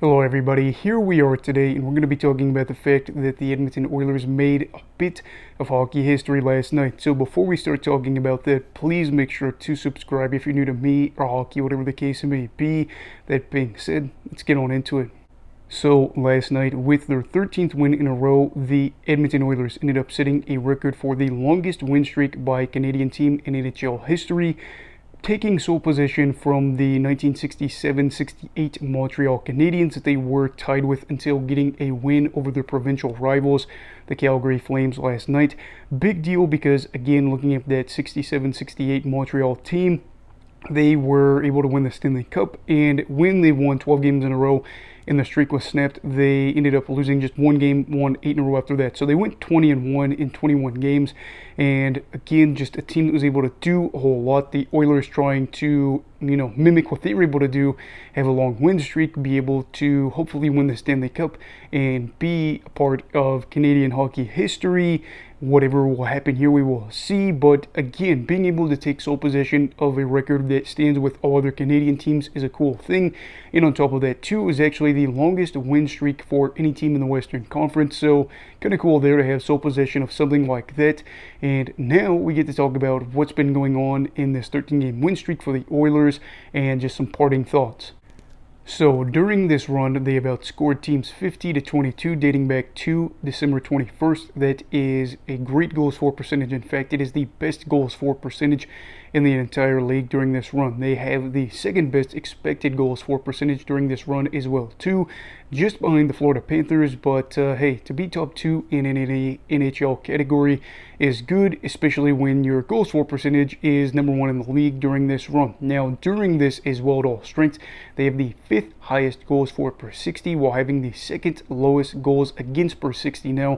Hello everybody, here we are today and we're going to be talking about the fact that the Edmonton Oilers made a bit of hockey history last night. So before we start talking about that, please make sure to subscribe if you're new to me or hockey, whatever the case may be. That being said, let's get on into it. So last night, with their 13th win in a row, the Edmonton Oilers ended up setting a record for the longest win streak by a Canadian team in NHL history, taking sole possession from the 1967-68 Montreal Canadiens that they were tied with until getting a win over their provincial rivals, the Calgary Flames, last night. Big deal because, again, looking at that 67-68 Montreal team, they were able to win the Stanley Cup, and when they won 12 games in a row and the streak was snapped, they ended up losing just one game, won 8 in a row after that. So they went 20-1 in 21 games, and again, just a team that was able to do a whole lot. The Oilers trying to, mimic what they were able to do, have a long win streak, be able to hopefully win the Stanley Cup, and be a part of Canadian hockey history. Whatever will happen here, we will see. But again, being able to take sole possession of a record that stands with all other Canadian teams is a cool thing. And on top of that, too, is actually the longest win streak for any team in the Western Conference. So kind of cool there to have sole possession of something like that. And now we get to talk about what's been going on in this 13-game win streak for the Oilers and just some parting thoughts. So during this run, they have outscored teams 50-22, dating back to December 21st. That is a great goals for percentage. In fact, it is the best goals for percentage in the entire league during this run. They have the second best expected goals for percentage during this run as well, too, just behind the Florida Panthers. But hey, to be top 2 in any NHL category is good, especially when your goals for percentage is number 1 in the league during this run. Now, during this as well, at all strengths, they have the 5th highest goals for per 60 while having the 2nd lowest goals against per 60. Now,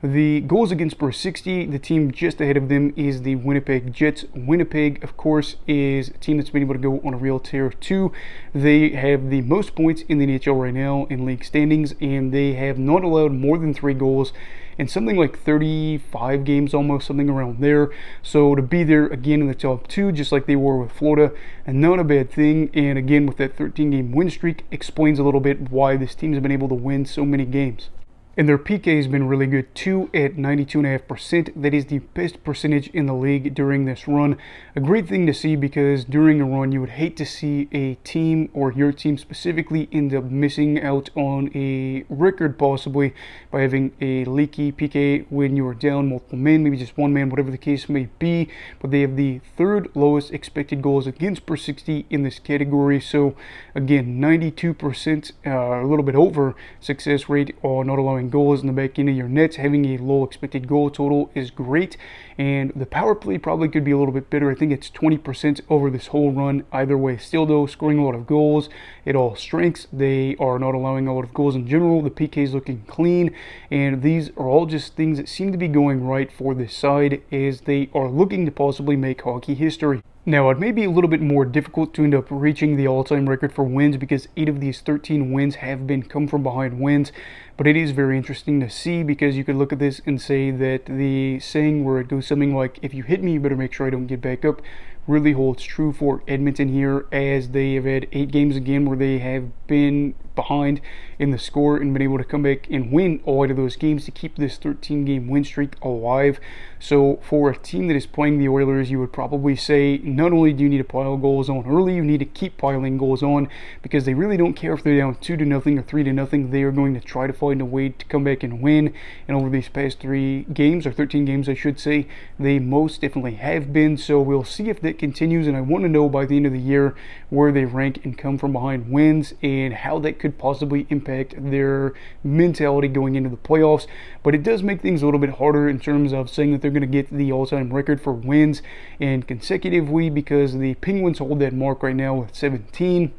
the goals against per 60, the team just ahead of them is the Winnipeg Jets. Winnipeg, of course, is a team that's been able to go on a real tear too. They have the most points in the NHL right now in league standings, and they have not allowed more than 3 goals in something like 35 games, almost, something around there. So to be there again in the top 2, just like they were with Florida, and not a bad thing. And again, with that 13-game win streak, explains a little bit why this team has been able to win so many games. And their PK has been really good too at 92.5%. That is the best percentage in the league during this run. A great thing to see, because during a run you would hate to see a team, or your team specifically, end up missing out on a record possibly by having a leaky PK when you are down multiple men, maybe just one man, whatever the case may be. But they have the 3rd lowest expected goals against per 60 in this category. So again, 92%, a little bit over success rate on not allowing goals in the back end of your nets. Having a low expected goal total is great, and the power play probably could be a little bit better. I think it's 20% over this whole run. Either way, still though, scoring a lot of goals at all strengths. They are not allowing a lot of goals in general. The PK is looking clean, and these are all just things that seem to be going right for this side as they are looking to possibly make hockey history. Now, it may be a little bit more difficult to end up reaching the all-time record for wins, because 8 of these 13 wins have been come from behind wins. But it is very interesting to see, because you could look at this and say that the saying where it goes something like, if you hit me, you better make sure I don't get back up, really holds true for Edmonton here, as they have had 8 games again where they have been behind in the score and been able to come back and win all 8 of those games to keep this 13-game win streak alive. So for a team that is playing the Oilers, you would probably say not only do you need to pile goals on early, you need to keep piling goals on, because they really don't care if they're down 2-0 or 3-0. They are going to try to find a way to come back and win. And over these past 3 games, or 13 games I should say, they most definitely have been. So we'll see if that continues, and I want to know by the end of the year where they rank and come from behind wins, and how that could possibly impact their mentality going into the playoffs. But it does make things a little bit harder in terms of saying that they're going to get the all-time record for wins and consecutively, because the Penguins hold that mark right now with 17.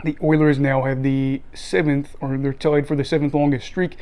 The Oilers now have the 7th, or they're tied for the 7th longest streak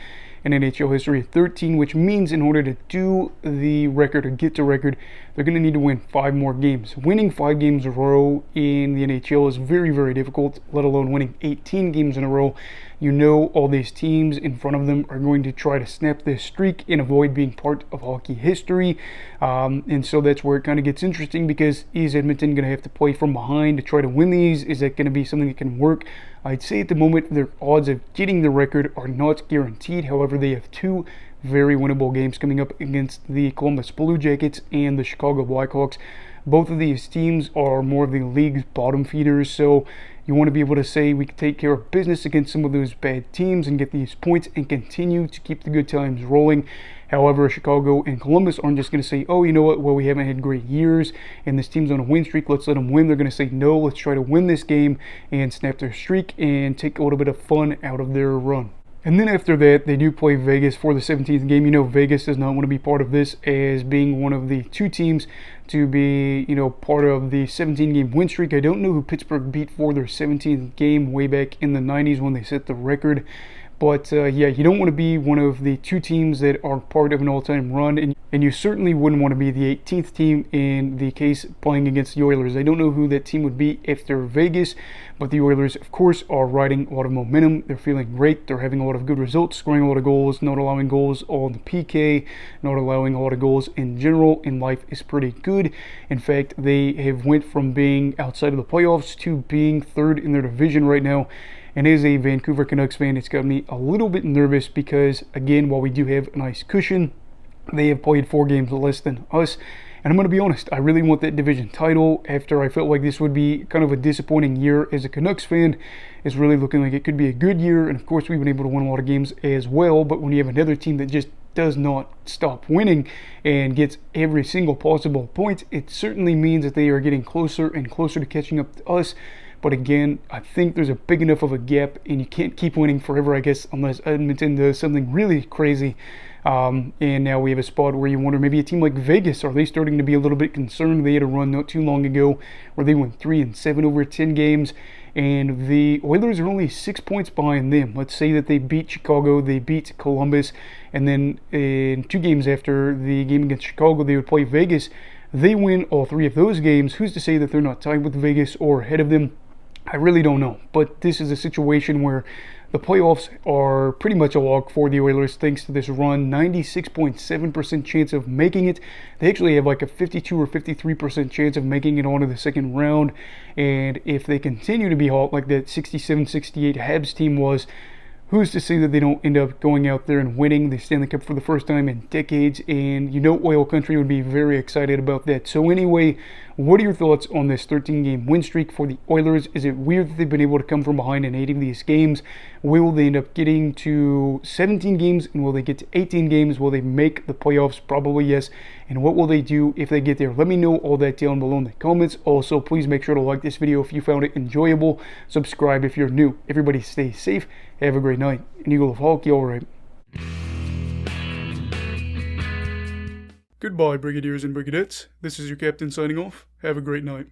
in NHL history at 13, which means in order to do the record, or get to record, they're going to need to win 5 more games. Winning 5 games in a row in the NHL is very, very difficult, let alone winning 18 games in a row. You know all these teams in front of them are going to try to snap this streak and avoid being part of hockey history. And so that's where it kind of gets interesting, because is Edmonton going to have to play from behind to try to win these? Is that going to be something that can work? I'd say at the moment their odds of getting the record are not guaranteed. However, they have two very winnable games coming up against the Columbus Blue Jackets and the Chicago Blackhawks. Both of these teams are more of the league's bottom feeders, so you want to be able to say we can take care of business against some of those bad teams and get these points and continue to keep the good times rolling. However, Chicago and Columbus aren't just going to say, oh, you know what, well, we haven't had great years and this team's on a win streak, let's let them win. They're going to say, no, let's try to win this game and snap their streak and take a little bit of fun out of their run. And then after that, they do play Vegas for the 17th game. You know, Vegas does not want to be part of this, as being one of the two teams to be, part of the 17-game win streak. I don't know who Pittsburgh beat for their 17th game way back in the 90s when they set the record. But yeah, you don't want to be one of the two teams that are part of an all-time run, and you certainly wouldn't want to be the 18th team in the case playing against the Oilers. I don't know who that team would be after Vegas, but the Oilers, of course, are riding a lot of momentum. They're feeling great. They're having a lot of good results, scoring a lot of goals, not allowing goals on the PK, not allowing a lot of goals in general, and life is pretty good. In fact, they have went from being outside of the playoffs to being third in their division right now. And as a Vancouver Canucks fan, it's got me a little bit nervous because, again, while we do have a nice cushion, they have played 4 games less than us. And I'm going to be honest, I really want that division title after I felt like this would be kind of a disappointing year as a Canucks fan. It's really looking like it could be a good year. And of course, we've been able to win a lot of games as well. But when you have another team that just does not stop winning and gets every single possible point, it certainly means that they are getting closer and closer to catching up to us. But again, I think there's a big enough of a gap, and you can't keep winning forever, I guess, unless Edmonton does something really crazy. And now we have a spot where you wonder, maybe a team like Vegas, are they starting to be a little bit concerned? They had a run not too long ago where they went 3-7 over 10 games, and the Oilers are only 6 points behind them. Let's say that they beat Chicago, they beat Columbus, and then in 2 games after the game against Chicago, they would play Vegas. They win all 3 of those games. Who's to say that they're not tied with Vegas or ahead of them? I really don't know, but this is a situation where the playoffs are pretty much a lock for the Oilers thanks to this run. 96.7% chance of making it. They actually have like a 52 or 53% chance of making it onto the second round, and if they continue to be hot like that 67-68 Habs team was, who's to say that they don't end up going out there and winning the Stanley Cup for the first time in decades? And Oil Country would be very excited about that. So anyway, what are your thoughts on this 13-game win streak for the Oilers? Is it weird that they've been able to come from behind in 8 of these games? Will they end up getting to 17 games? And will they get to 18 games? Will they make the playoffs? Probably yes. And what will they do if they get there? Let me know all that down below in the comments. Also, please make sure to like this video if you found it enjoyable. Subscribe if you're new. Everybody stay safe. Have a great night. And Eagle of Hockey, all right. Goodbye, Brigadiers and Brigadettes. This is your captain signing off. Have a great night.